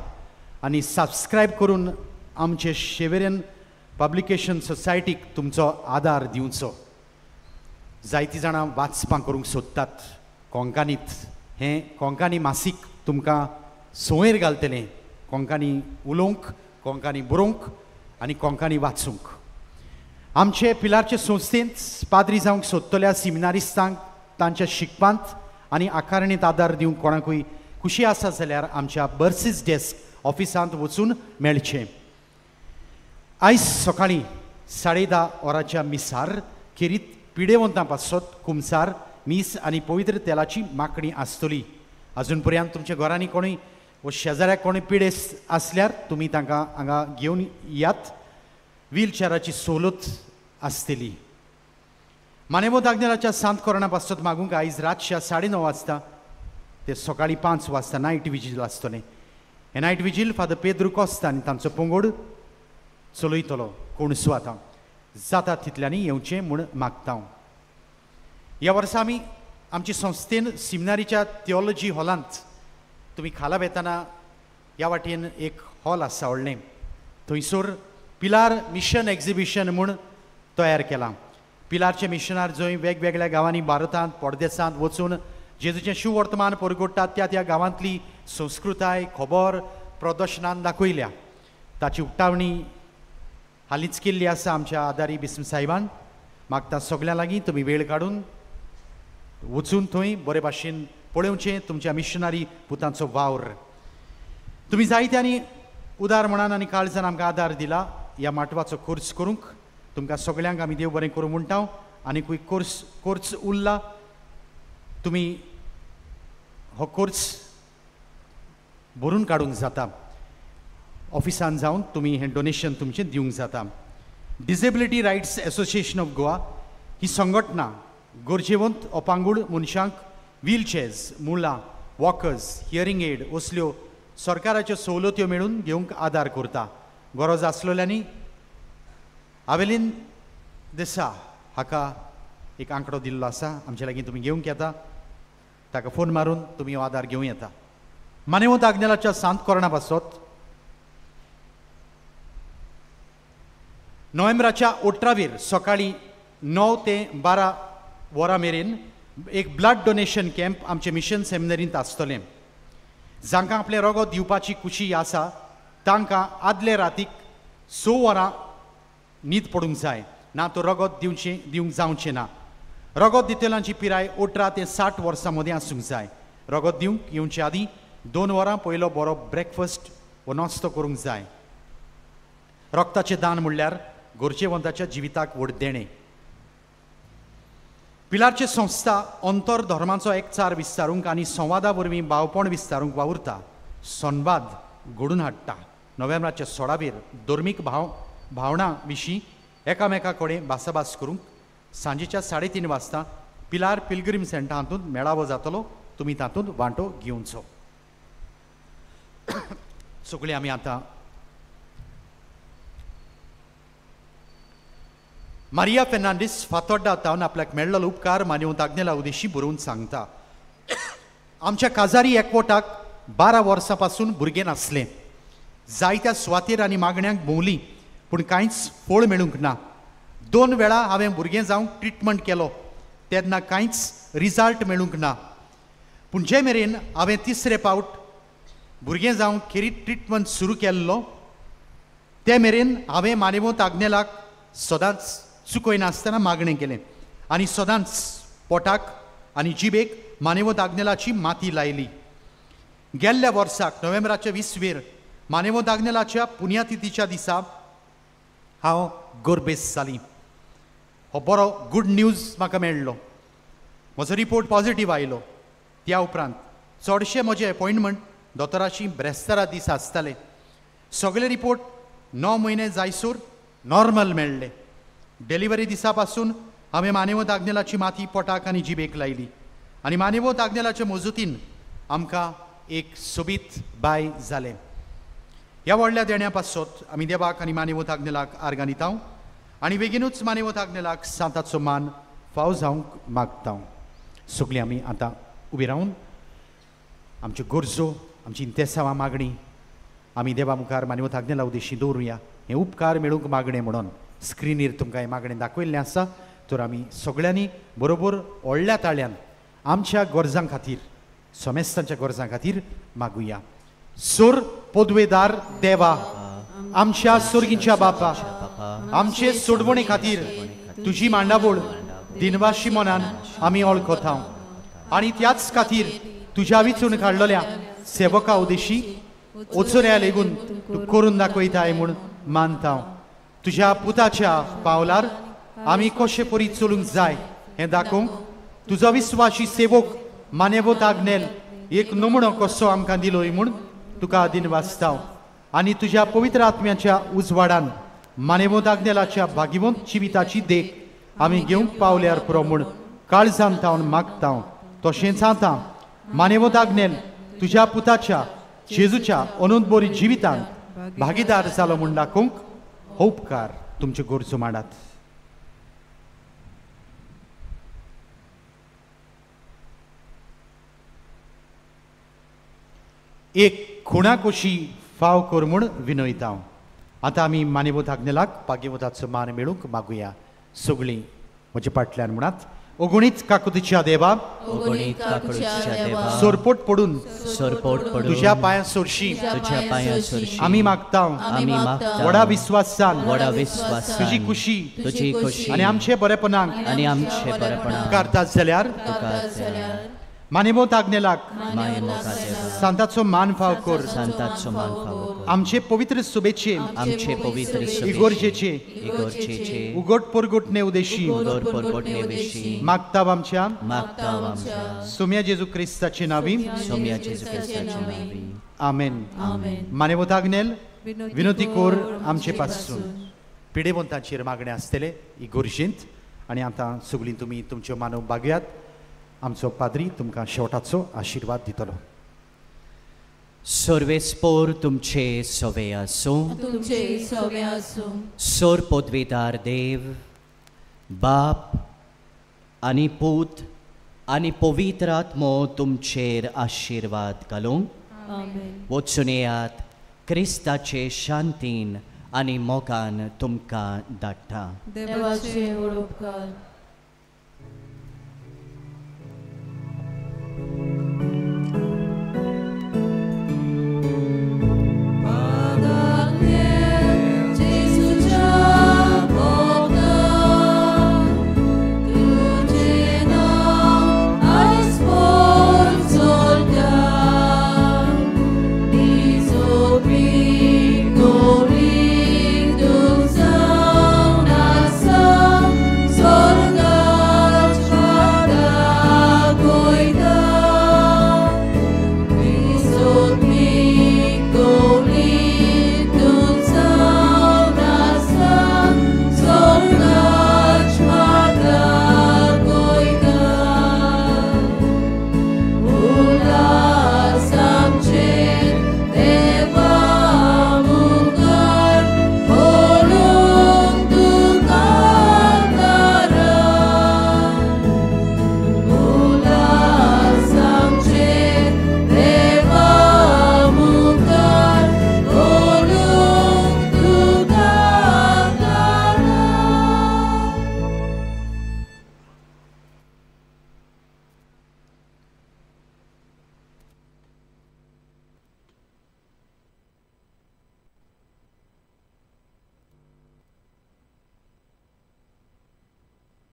आनी सबस्क्रायब करून आमचे शेवेरेन पब्लिकेशन सोसायटीक तुमचो आदार दिवचो. जायतीं जाणां वाचपां करूंक सोदतात कोंकणींत. हें कोंकणी मासीक तुमकां संवयर घालतलें, कोंकणी उलोवंक, कोंकणी बरोवंक आनी कोंकणी वाचूंक. आमचे पिलारचे संस्थेंत पाद्री जावंक सोदतल्या सिमिनारिस्तांक तांच्या शिकपांत आनी आकारणींत आदार दिवंक कोणाकूय खुशी आसा जाल्यार आमच्या बर्सीस डेस्क ऑफिसांत वचून मेळचें. आयज सकाळीं 10:30 वरांच्या मिसार खेरीत पिडेवंतां पासत कुमसार मीस आनी पवित्र तेलाची मागणी आसतली. अजून पर्यंत तुमच्या घरांनी कोणूय वो शेजाऱ्याक कोणी पिडेस असल्यार तुमी तांकां हांगा घेवन यात. व्हीलचॅराची सवलत आसतली. मानेवोत आग्नेलाच्या सांत कोरोना पासत मागूंक आयज रातच्या 9:30 वाजता ते सकाळीं 5 वाजता नायट विजील आसतलें. हे night vigil father Pedro Costa आनी तांचो पंगड चलयतलो. कोण सुवातां जाता तितल्यांनी येवचें म्हूण मागता. ह्या वर्सा आमी आमचे संस्थेन सिमिनारीच्या थियोलॉजी हॉलांत तुमी खाला वेताना ह्या वाटेन एक हॉल आसा व्हडलें. थंयसर पिलार मिशन एक्झिबिशन म्हूण तयार केलां. पिलारचे मिशनार जंय वेगवेगळ्या गांवांनी भारतांत परदेसांत वचून जेजूचें शिव वर्तमान परगोडटात त्या गांवांतली संस्कृताय खबर प्रदर्शनांत दाखयल्या. ताची उक्तावणी हालींच केल्ली आसा आमच्या आदारी बिस्म साहेबान. मागता सगळ्यां लागीं तुमी वेळ काडून वचून थंय बरे भाशेन पळोवचें तुमच्या मिशनरी पुतांचो वावर. तुमी जायत्यांनी उदार मनान आनी काळजान आमकां आदार दिला. ह्या माटवाचो कोर्स करूंक तुमकां सगळ्यांक आमी देव बरें करूं म्हणटा. आनीकूय कोर्स उरला. तुमी हो कोर्स भरून काडूंक जाता. ऑफिसान जावन तुमी हें डोनेशन तुमचें दिवंक जाता. Disability Rights Association of Goa ही संघटना गरजेवंत अपांगूळ मनशांक व्हीलचॅर्स मुळां वॉकर्स हियरिंग एड असल्यो सरकाराच्यो सवलत्यो मेळून घेवंक आदार करता. गरज आसलेल्यांनी हावेलीन दिसा हाका एक आंकडो दिल्लो आसा आमचे लागीं तुमी घेवंक येता. ताका फोन मारून तुमी हो आदार घेवं येता. मानेवंत आग्नेलाच्या सांत कोरोना पासत नोव्हेंबराच्या 18 सकाळीं 9 ते 12 वरां मेरेन एक ब्लड डोनेशन कॅम्प आमचे मिशन सेमिनरींत आसतलें. जांकां आपलें रगत दिवपाची कुशी आसा तांकां आदले रातीक 6 वरां न्हीद पडूंक जाय ना तो रगत दिवंक जावचें ना. रगत दितेल्यांची पिराय 18 ते 60 वर्सां मदीं आसूंक जाय. रगत दिवंक येवचे आदीं 2 वरां पयलो बरो ब्रेकफास्ट वो नास्तो करूंक जाय. रक्ताचें दान म्हणल्यार गरजेवंताच्या जिविताक व्हड देणें. पिलारचे संस्था अंतर धर्माचो एकचार विस्तारूंक आनी संवादा वरवीं भावपण विस्तारूंक वावुरता. संवाद घडोवन हाडटा. नोव्हेंबराच्या 16 धर्मीक भावना विशीं एकामेका कडेन भासाभास करूंक सांजेच्या 3:30 वाजता पिलार पिलग्रीम सेंटर हातूंत मेळावो जातलो. तुमी तातूंत वांटो घेवचो. सगळीं आमी आतां मारिया फेर्नांडीस फातोड्डा तावन आपल्याक मेळ्ळलो उपकार मानेवंत आग्नेला उद्देशी बरोवन सांगता. आमच्या काजारी एकवटाक 12 वर्सां पासून भुरगें नासलें. जायत्या सुवातेर आनी मागण्यांक भोंवली पूण कांयच फळ मेळूंक ना. 2 वेळा हांवें भुरगें जावंक ट्रिटमेंट केलो तेन्ना कांयच रिजल्ट मेळूंक ना. पूण जे मेरेन हांवें 3रे फावट भुरगें जावंक खेरीत ट्रिटमेंट सुरू केल्लो ते मेरेन हांवें मानेवंत आग्नेलाक सदांच चुकयनासतना मागणें केलें आनी सदांच पोटाक आनी जिबेक मानेवंत आग्नेलाची माती लायली. गेल्ल्या वर्साक नोव्हेंबराच्या 20 मानेवंत आग्नेलाच्या पुण्यतिथीच्या दिसा हांव गोरबेस जाली. हो बरो गूड न्यूज म्हाका मेळ्ळो. म्हजो रिपोर्ट पॉझिटीव आयलो. त्या उपरांत चडशे म्हजे अपॉयंटमेंट दोतोराची ब्रेस्तारा दीस आसताले. सगळे रिपोर्ट 9 म्हयने जायसर नॉर्मल मेळ्ळे. डिलिव्हरी दिसा पासून हांवें मानेवंत आग्नेलाची माती पोटाक आनी जिबेक लायली आनी मानेवंत आग्नेलाच्या मजतीन आमकां एक सोबीत बाय जालें. ह्या व्हडल्या देण्या पासत आमी देवाक आनी मानेवंत आग्नेलाक आर्गां दिता आनी बेगीनूच मानेवंत आग्नेलाक सांताचो मान फाव जावंक मागता. सगळीं आमी आतां उबी रावन आमच्यो गरजो आमची इंतेसांवां मागणी आमी देवा मुखार मानेवंत आग्नेला उद्देशी दवरुया. हे उपकार मेळूंक मागणें म्हणून स्क्रिनीर तुमकां हें मागणें दाखयल्लें आसा. तर आमी सगळ्यांनी बरोबर व्हडल्या ताळ्यान आमच्या गरजां खातीर समेस्तांच्या गरजां खातीर मागुया. सोर पोदवेदार देवा आमच्या सुर्गीच्या बापा आमचे सोडवणे खातीर तुजी मांडावळ दिनवाशी मनान आमी वळखता आनी त्याच खातीर तुज्या विचून काडलेल्या सेवका उद्देशी वचोऱ्या लेगून तूं करून दाखयताय म्हूण मानता. तुज्या पुताच्या पावलार आमी कशे परी चलूंक जाय हें दाखोवंक तुजो विस्वासी सेवक मानेवंत आग्नेल एक नमुनो कसो आमकां दिलोय म्हूण तुका आदीन वाचताव आनी तुज्या पवित्र आत्म्याच्या उजवाडान मानेवंत आग्नेलाच्या भागिवंत जिविताची देख आमी घेवंक पावल्यार पुरो म्हूण काळजान तावन मागतां तशेंच सांगता मानेवंत आग्नेल तुज्या पुताच्या जेजूच्या अनंत बरी जिवितान भागीदार जालो म्हूण दाखोवंक हो उपकार तुमचे गरजो माडात. एक खुणा कशी फाव कर म्हूण विनयता. आतां आमी मानेवंत आग्नेलाक भाग्यवंताचो मान मेळूंक मागुया. सगळीं म्हजे फाटल्यान म्हणात. अगणीत काकुतीच्या देवा अगणीत काकुतीच्या देवा सोरपोट पडून तुज्या पांयां सोरशी तुझ्या पांयां सोरशी आमी मागता आमी मागता व्हडा विस्वासान तुजी खुशी तुजी खुशी आनी आमचे बरेपणाक आनी आमचे बरेपणाक करतात जाल्यार मानेवंत आग्नेलाक सांताचो मान फाव कर. सांताचो मान फाव कर. आमचे पवित्र सुबेचे आमचे पवित्र इगोर्जेचे इगोर्जेचे उगट परगटणे उदेशी उगड परगटणे विशी मागता आमच्या आमच्या सोम्या जेजू क्रिस्ताचे नावी सोम्या जेजू क्रिस्ताचे नावी. आमेन. मानेवंत आग्नेल विनोती कोर आमचे पासून पिडेवंतांचेर मागणे आसतले इगोर्जेंत आनी आतां सगळीं तुमी तुमच्यो मानव बागयात. आमचो पाद्री तुमकां शेवटाचो आशिर्वाद दितलो. सर्वेस्पोर तुमचे सोवे आसूं. तुमचे सोवे आसूं. सोर पदवीदार देव बाप आनी पूत आनी पवित्र आत्मो तुमचेर आशिर्वाद घालूं. आमेन. वचून येयात क्रिस्ताचे शांतीन आनी मोगान तुमकां धाडटा. देवाचे उपकार.